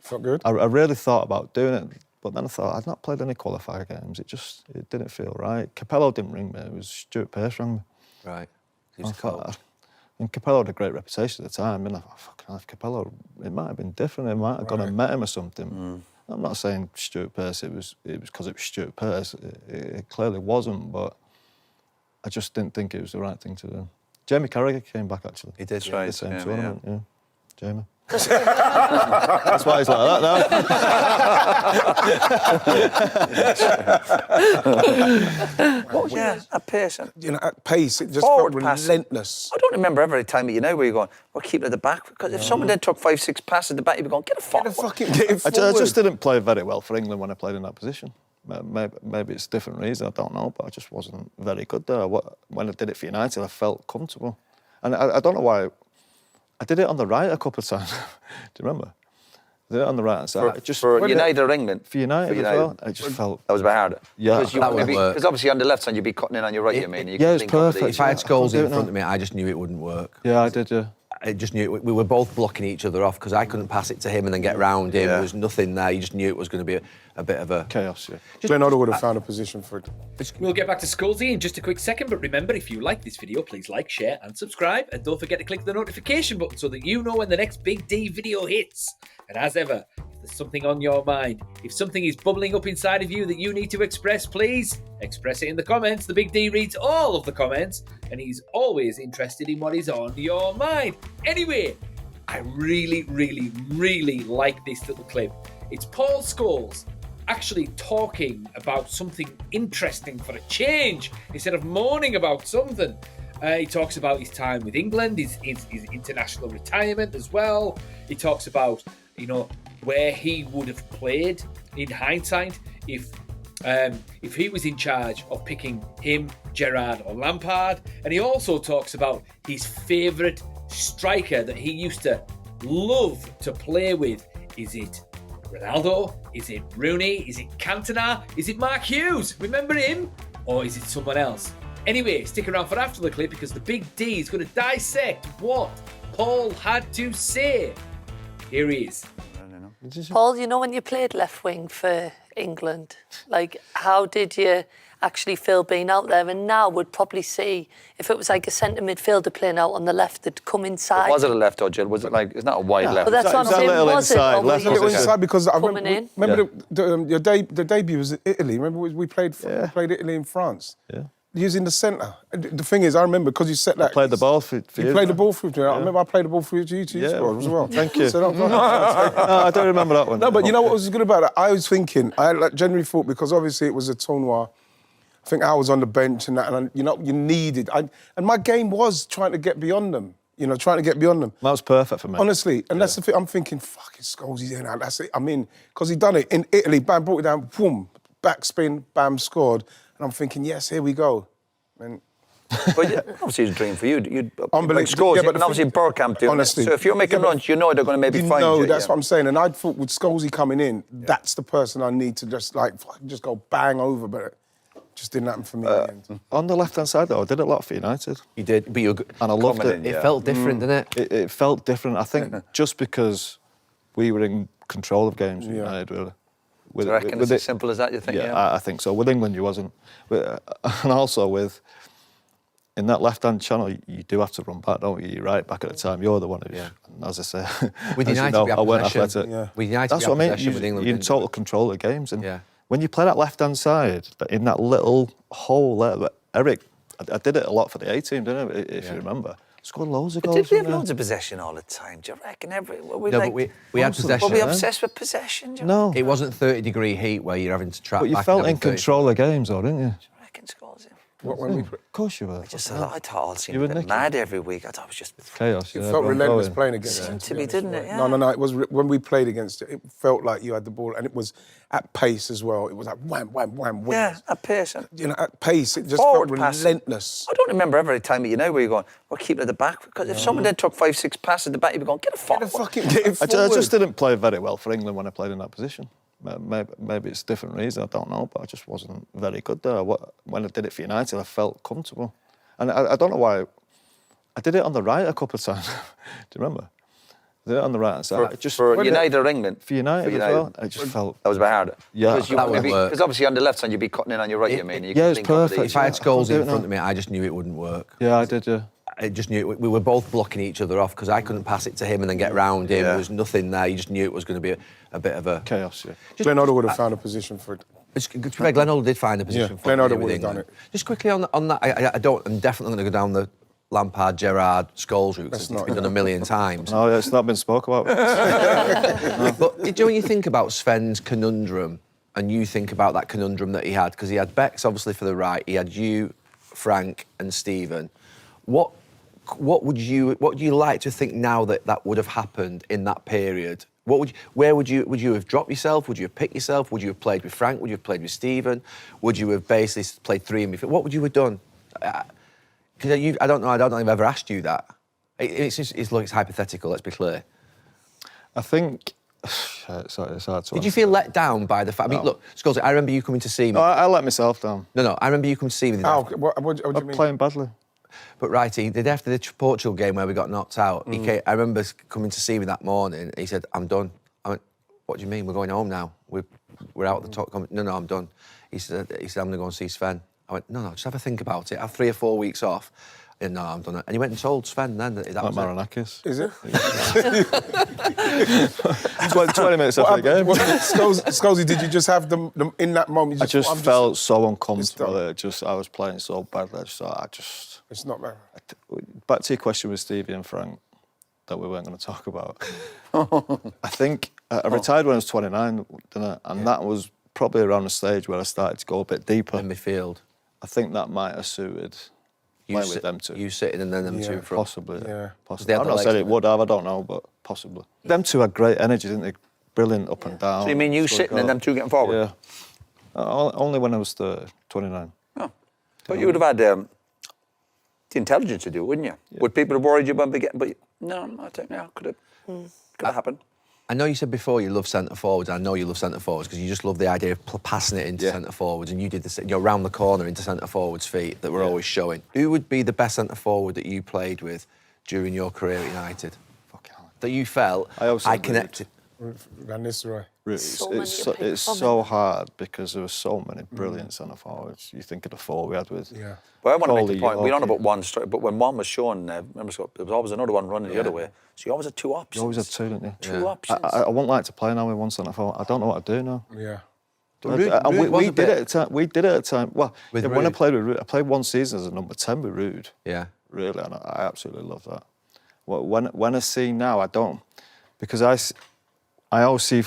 Felt good? I really thought about doing it, but then I thought, I'd not played any qualifier games. It didn't feel right. Capello didn't ring me, it was Stuart Pearce rang me. Right. And Capello had a great reputation at the time, and I thought, fucking hell, if Capello, it might have been different, I might have gone and met him or something. I'm not saying Stuart Pearce, it was because it was Stuart Pearce, it clearly wasn't, but I just didn't think it was the right thing to do. Jamie Carragher came back, actually. He did, The same yeah, tournament, yeah. Jamie. That's why he's like that now. At pace. You know, at pace, it just Forward felt pass. relentless. I don't remember every time where you're going, we're keeping at the back. Because if someone then took 5-6 passes at the back, you'd be going, get it forward. Get it forward. I just didn't play very well for England when I played in that position. Maybe it's a different reason, I don't know, but I just wasn't very good there. When I did it for United, I felt comfortable. And I don't know why. I did it on the right a couple of times. Do you remember? I did it on the right hand side. For United or England? For United as well. I just felt... That was a bit harder. Yeah. Because obviously on the left side, you'd be cutting in on your right, you mean? Yeah, it's perfect. If I had Scholes in front of me, I just knew it wouldn't work. Yeah, I did, yeah. I just knew we were both blocking each other off because I couldn't pass it to him and then get round him. There was nothing there. You just knew it was going to be a bit of a... chaos, yeah. Glenn Otter would have found a position for it. We'll get back to Scholesy in just a quick second, but remember, if you like this video, please like, share and subscribe, and don't forget to click the notification button so that you know when the next Big D video hits. And as ever, if there's something on your mind, if something is bubbling up inside of you that you need to express, please express it in the comments. The Big D reads all of the comments, and he's always interested in what is on your mind. Anyway, I really, really, really like this little clip. It's Paul Scholes actually talking about something interesting for a change instead of moaning about something. He talks about his time with England, his international retirement as well. He talks about, where he would have played in hindsight if he was in charge of picking him, Gerrard or Lampard. And he also talks about his favourite striker that he used to love to play with. Is it Ronaldo? Is it Rooney? Is it Cantona? Is it Mark Hughes? Remember him? Or is it someone else? Anyway, stick around for after the clip because the Big D is going to dissect what Paul had to say. Here he is. Paul, when you played left wing for England, how did you actually feel being out there? And now would probably see if it was like a centre midfielder playing out on the left, that'd come inside. Was it a left or Jill? Was it it's not a wide left? Well, that's what I'm saying. Was it? Inside, Was It was inside because I remember Yeah. the debut was in Italy. Remember we played Italy in France. Yeah. Using the centre. The thing is, I remember because you set that. I played the ball for you. You played the ball through to me. I remember I played the ball through to you too. Yeah. As well. Thank you. So No, I don't remember that one. No, but you know what was good about it? I was thinking, I generally thought, because obviously it was a tournoi, I think I was on the bench and that, and you needed. And my game was trying to get beyond them. Trying to get beyond them. That was perfect for me. Honestly, and that's the thing. I'm thinking, fucking Scholes, he's in. That's it. Because he done it in Italy. Bam, brought it down. Boom, backspin. Bam, scored. And I'm thinking, yes, here we go. And But obviously, it's a dream for you. You'd unbelievable. Scholes, and obviously Bergkamp doing honestly, it. So if you're making runs, they're going to maybe find you. No, that's what I'm saying. And I thought with Scholesy coming in, that's the person I need to just go bang over, but it just didn't happen for me in the end. On the left-hand side, though, I did a lot for United. You did, but and I loved it. It felt different, didn't it? It felt different. I think just because we were in control of games with United, really. Do you reckon it's as simple as that, you think? Yeah, I think so. With England, you wasn't. And also in that left-hand channel, you do have to run back, don't you? You're right back at the time. You're the one who's, as I say, with United, we I weren't possession. athletic. Yeah. With United, that's what I mean. You're in total control of games. And when you play that left-hand side, in that little hole there, Eric, I did it a lot for the A-team, didn't I? If you remember. Scored loads of goals. Did we have loads of possession all the time? Do you reckon? But we had possession. Were we obsessed with possession? No. It wasn't 30-degree heat where you're having to trap back. But you felt in control of games, though, didn't you? Do you reckon, Scholes? Of course you were. I thought all seemed a bit mad every week. I thought it was just chaos. It felt relentless playing against it. Seemed to me, didn't it? Yeah. No. It was when we played against it. It felt like you had the ball, and it was at pace as well. It was like wham, wham, wham. Yeah, at pace. At pace, it just Forward felt pass. relentless. I don't remember every time where you're going, we're keeping at the back. Because if someone then took 5-6 passes at the back, you'd be going, get it forward. Get it forward. I just didn't play very well for England when I played in that position. Maybe it's a different reason, I don't know, but I just wasn't very good there. When I did it for United, I felt comfortable. And I don't know why. I did it on the right a couple of times. Do you remember? They're on the right hand side. For United or England? For United as well. It just felt... That was a bit harder. Yeah. Because obviously on the left side you'd be cutting in on your right, you mean? Yeah, it's perfect. If I had Scholes in front of me, I just knew it wouldn't work. Yeah, I did, yeah. I just knew we were both blocking each other off because I couldn't pass it to him and then get round him. There was nothing there. You just knew it was going to be a bit of a... Chaos, yeah. Glenn Hoddle would have found a position for it. Glenn Hoddle did find a position for Glenn it Hoddle would have done it. Just quickly on that, I'm definitely going to go down the Lampard, Gerrard, Scholes route because it's been done a million times. No, it's not been spoke about. But do you know when you think about Sven's conundrum and you think about that conundrum that he had, because he had Bex obviously for the right, he had you, Frank and Stephen. What would you like to think now that would have happened in that period? Where would you have dropped yourself? Would you have picked yourself? Would you have played with Frank? Would you have played with Stephen? Would you have basically played three in midfield? What would you have done? Because I don't know if I've ever asked you that. It's hypothetical. Let's be clear. I think it's hard to answer. Did you feel let down by the fact? I mean, look, Scholesy, I remember you coming to see me. No, I let myself down. No, I remember you coming to see me. What do you mean? Playing badly. But right, he did after the Portugal game where we got knocked out. I remember coming to see me that morning. He said, "I'm done." I went, "What do you mean? We're going home now. We're out at the top." No, I'm done. He said, "I'm going to go and see Sven." I went, "No, just have a think about it. Have 3 or 4 weeks off." And no, I'm done. And he went and told Sven then that was Marinakis. Is it? 20 minutes after the game. Scholesy, did you just have them in that moment? I just felt so uncomfortable. I was playing so badly. It's not bad. Back to your question with Stevie and Frank that we weren't going to talk about. I think I retired when I was 29, didn't I? And that was probably around the stage where I started to go a bit deeper. in midfield. I think that might have suited playing with them two. You sitting and then them two in front. Possibly, yeah. Possibly. I'm not saying it would have, I don't know, but possibly. Them two had great energy, didn't they? Brilliant up and down. So you mean you sitting and them two getting forward? Yeah. Only when I was 29. Oh. But you would have had the intelligence to do it, wouldn't you? Yeah. Would people have worried you about getting... But no, I don't know. Could have happened. I know you said before you love centre forwards. I know you love centre forwards because you just love the idea of passing it into centre forwards, and you did this. You're round the corner into centre forwards' feet that were always showing. Who would be the best centre forward that you played with during your career at United? Fucking hell. That you felt I connected. Ruud van Nistelrooy. It's so hard because there were so many brilliant centre forwards. You think of the four we had with. Yeah. Well, I want to make the point. We're on about one strike, but when one was shown, remember, Scott, there was always another one running the other way. So you always had two options. You always had two, didn't you? Two options. I wouldn't like to play now with one centre forward. I don't know what to do now. Yeah. We did it at a time. Well, when I played with Ruud, I played one season as a number 10 with Ruud. Yeah. Really, and I absolutely love that. When I see now, I don't, because I always see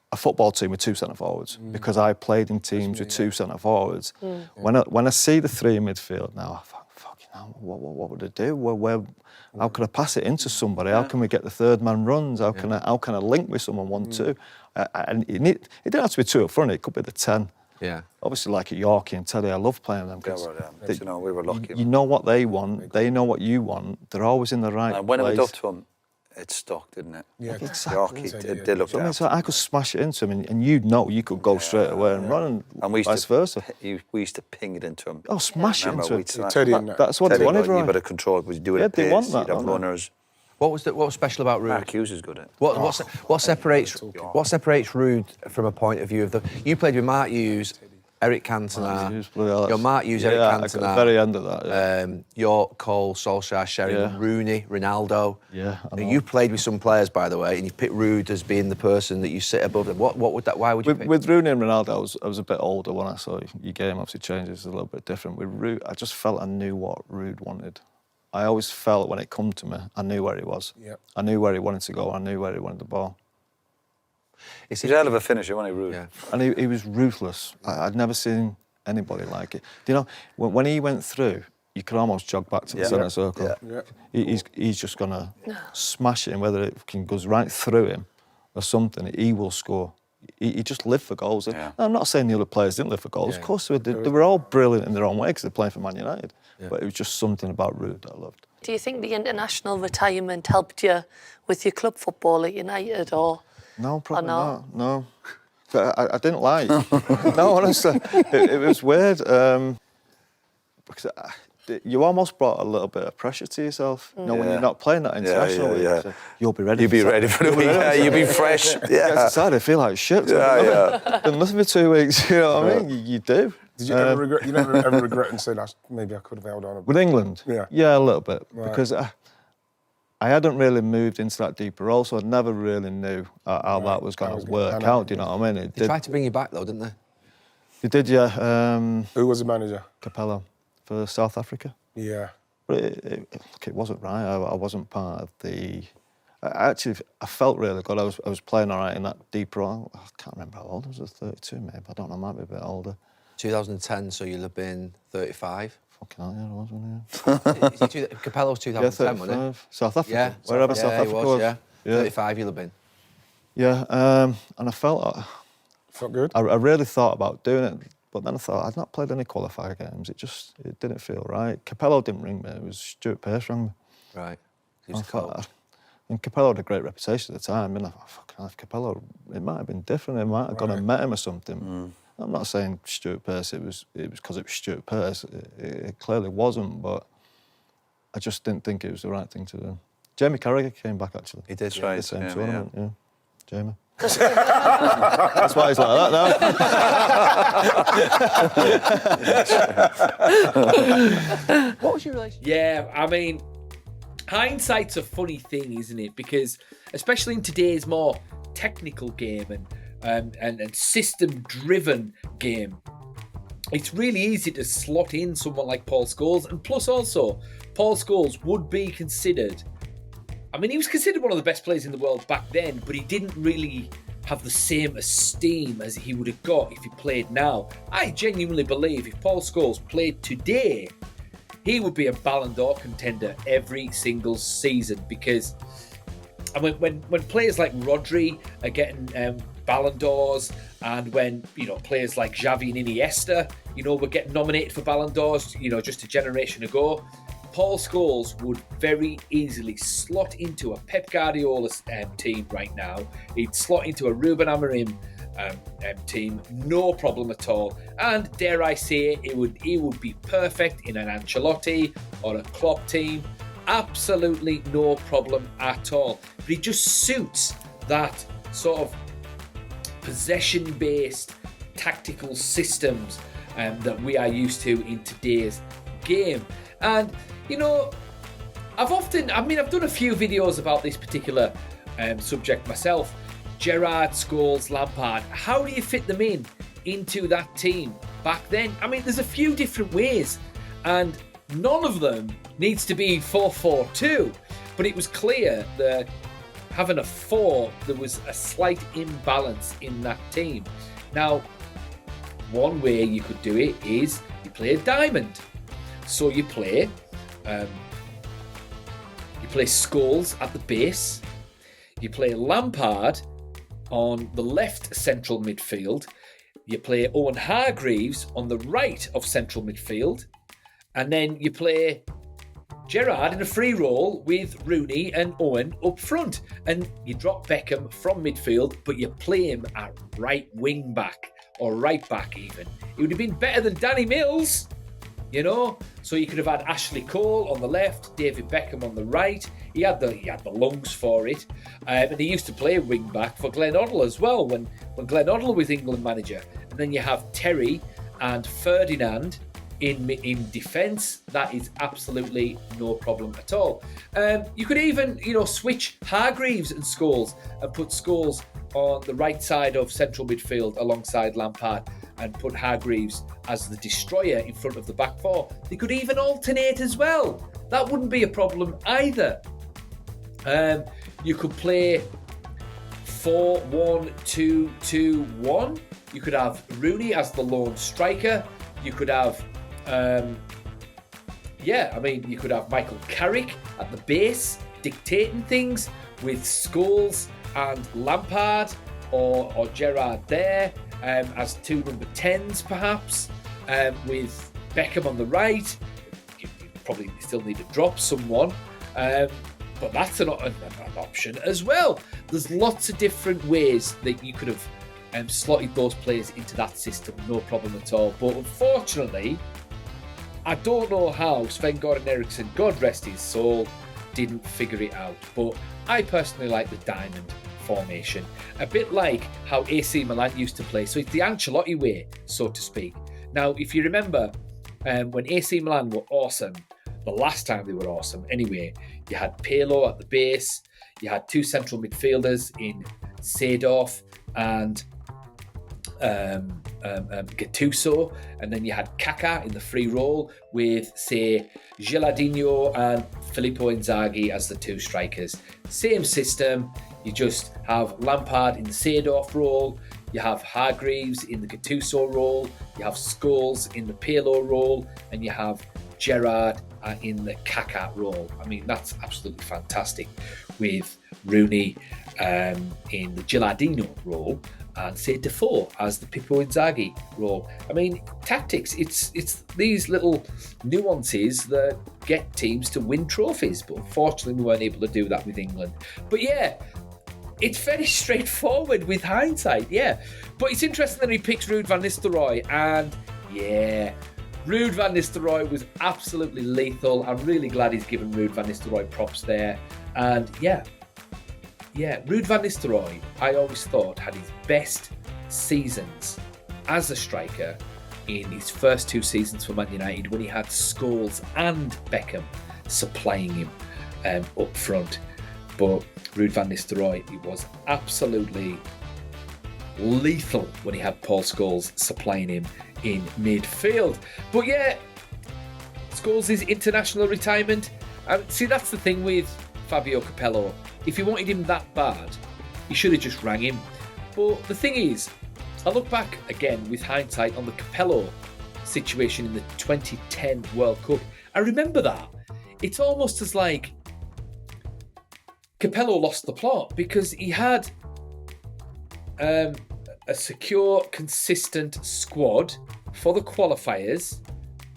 a football team with two centre forwards because I played in teams with two centre forwards. When I see the three in midfield now, I thought, fucking hell, what would I do? How can I pass it into somebody? How can we get the third man runs? How can I link with someone 1-2? And it didn't have to be two up front. It could be the 10. Yeah. Obviously, like at Yorkie and Teddy, I love playing them because we were lucky. You know what they want. They know what you want. They're always in the right place. And when it was up to them, it stuck, didn't it? Yeah, exactly. It did look so I could smash it into him, and you'd know you could go straight away and run, and vice versa. We used to ping it into him. Oh, smash it into him. That's what they wanted, right? You better control it. Was doing it. They want that. You'd have runners. What was special about Ruud? Mark Hughes is good at. What separates Ruud from a point of view of the? You played with Mark Hughes, Eric Cantona. Your Mark Hughes, Eric Cantona. At the very end of that. Your Cole, Solskjaer, Sheringham, Rooney, Ronaldo. Yeah. You played with some players, by the way, and you picked Ruud as being the person that you sit above them. What would that? Why would you pick? With Rooney and Ronaldo, I was a bit older when I saw your game. Obviously, changes a little bit different. With Ruud, I just felt I knew what Ruud wanted. I always felt when it come to me, I knew where he was. Yep. I knew where he wanted to go. I knew where he wanted the ball. He's a hell of a finisher, wasn't he, Ruud? Yeah. And he was ruthless. I'd never seen anybody like it. You know, when he went through, you could almost jog back to the centre circle. Yeah. He's just going to smash it, and whether it goes right through him or something, he will score. He just lived for goals. Yeah. I'm not saying the other players didn't live for goals. Yeah. Of course they did. They were all brilliant in their own way because they're playing for Man United. Yeah. But it was just something about Ruud that I loved. Do you think the international retirement helped you with your club football at United, or? No, probably not. No. I didn't like. No, honestly, it was weird. Because you almost brought a little bit of pressure to yourself. You know, when you're not playing that international league, yeah. so you'll be ready. You'll be ready for the week. Yeah, you'll be fresh. Yeah. I feel like shit. Done nothing for 2 weeks. You know what I mean? You do. Did you ever regret? You never ever regret and say, maybe I could have held on a bit? With England? Yeah, a little bit. Right. Because I hadn't really moved into that deeper role, so I never really knew how that was going to work out. Do you know what I mean? They tried to bring you back though, didn't they? They did, yeah. Who was the manager? Capello for South Africa. Yeah. But it wasn't right. I wasn't part of the. I felt really good. I was playing all right in that deeper role. I can't remember how old I was. 32 maybe. I don't know. I might be a bit older. 2010, so you'll have been 35. Fucking hell, yeah, I was, yeah. Capello's 2010, wasn't it? South Africa. Yeah, Wherever South Africa was. Yeah. 35 you'll have been. Yeah, and I felt good. I really thought about doing it, but then I thought I'd not played any qualifier games. It didn't feel right. Capello didn't ring me. It was Stuart Pearce rang me. Right. And Capello had a great reputation at the time. And I thought, fucking hell, if Capello, it might have been different. I might have gone and met him or something. I'm not saying Stuart Pearce. It was because it was Stuart Pearce. It clearly wasn't, but I just didn't think it was the right thing to do. Jamie Carragher came back actually. He did, right? The same tournament, yeah. Jamie. That's why he's like that now. What was your relationship? Yeah, I mean, hindsight's a funny thing, isn't it? Because especially in today's more technical game and system-driven game, it's really easy to slot in someone like Paul Scholes. And plus also, Paul Scholes would be considered... I mean, he was considered one of the best players in the world back then, but he didn't really have the same esteem as he would have got if he played now. I genuinely believe if Paul Scholes played today, he would be a Ballon d'Or contender every single season, because I mean, when players like Rodri are getting Ballon d'Ors, and when players like Xavi and Iniesta were getting nominated for Ballon d'Ors just a generation ago, Paul Scholes would very easily slot into a Pep Guardiola team right now. He'd slot into a Ruben Amorim team, no problem at all. And dare I say, he would be perfect in an Ancelotti or a Klopp team. Absolutely no problem at all. But he just suits that sort of possession-based tactical systems that we are used to in today's game. And I've done a few videos about this particular subject myself. Gerrard, Scholes, Lampard, how do you fit them into that team back then? I mean, there's a few different ways, and none of them needs to be 4-4-2, but it was clear that having a 4, there was a slight imbalance in that team. Now, one way you could do it is you play a diamond. So you play Scholes at the base, you play Lampard on the left central midfield, you play Owen Hargreaves on the right of central midfield, and then you play Gerrard in a free role with Rooney and Owen up front, and you drop Beckham from midfield, but you play him at right wing back or right back even. It would have been better than Danny Mills. So you could have had Ashley Cole on the left, David Beckham on the right. He had the lungs for it, and he used to play wing back for Glenn Hoddle as well when Glenn Hoddle was England manager. And then you have Terry and Ferdinand in defence. That is absolutely no problem at all. You could even switch Hargreaves and Scholes and put Scholes on the right side of central midfield alongside Lampard, and put Hargreaves as the destroyer in front of the back four. They could even alternate as well. That wouldn't be a problem either. You could play 4-1-2-2-1. You could have Rooney as the lone striker. You could have, you could have Michael Carrick at the base, dictating things with Scholes and Lampard or Gerrard there. As 2 number 10s perhaps, with Beckham on the right. You probably still need to drop someone, but that's an option as well. There's lots of different ways that you could have slotted those players into that system, no problem at all. But unfortunately, I don't know how Sven-Göran Eriksson, God rest his soul, didn't figure it out. But I personally like the diamond formation. A bit like how AC Milan used to play. So it's the Ancelotti way, so to speak. Now, if you remember, when AC Milan were awesome, the last time they were awesome anyway, you had Pirlo at the base, you had two central midfielders in Seedorf and Gattuso, and then you had Kaká in the free role with, say, Gilardino and Filippo Inzaghi as the two strikers. Same system, you just have Lampard in the Seedorf role, you have Hargreaves in the Gattuso role, you have Scholes in the Pirlo role, and you have Gerrard in the Kaká role. I mean, that's absolutely fantastic, with Rooney in the Gilardino role, and say Defoe as the Pippo Inzaghi role. I mean, tactics, it's these little nuances that get teams to win trophies, but unfortunately we weren't able to do that with England. But yeah, it's very straightforward with hindsight, yeah. But it's interesting that he picks Ruud van Nistelrooy, and yeah, Ruud van Nistelrooy was absolutely lethal. I'm really glad he's given Ruud van Nistelrooy props there. And yeah, Ruud van Nistelrooy, I always thought, had his best seasons as a striker in his first two seasons for Man United, when he had Scholes and Beckham supplying him up front. But Ruud van Nistelrooy, he was absolutely lethal when he had Paul Scholes supplying him in midfield. But yeah, Scholes' international retirement. See, that's the thing with Fabio Capello. If you wanted him that bad, you should have just rang him. But the thing is, I look back again with hindsight on the Capello situation in the 2010 World Cup. I remember that. It's almost as like Capello lost the plot, because he had a secure, consistent squad for the qualifiers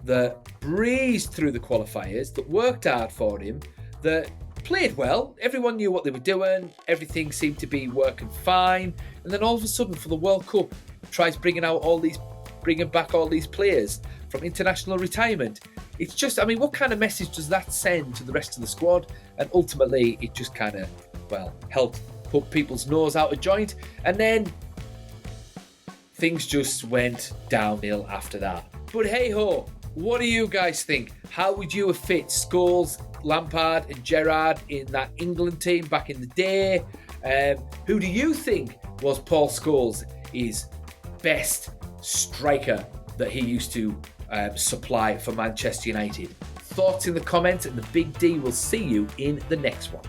that breezed through the qualifiers, that worked hard for him, that played well. Everyone knew what they were doing. Everything seemed to be working fine. And then all of a sudden, for the World Cup, tries bringing back all these players from international retirement. It's just, I mean, what kind of message does that send to the rest of the squad? And ultimately, it just kind of, well, helped put people's nose out of joint. And then things just went downhill after that. But hey ho, what do you guys think? How would you have fit Scholes, Lampard and Gerrard in that England team back in the day? Who do you think was Paul Scholes' best striker that he used to supply for Manchester United? Thoughts in the comments, and the Big D will see you in the next one.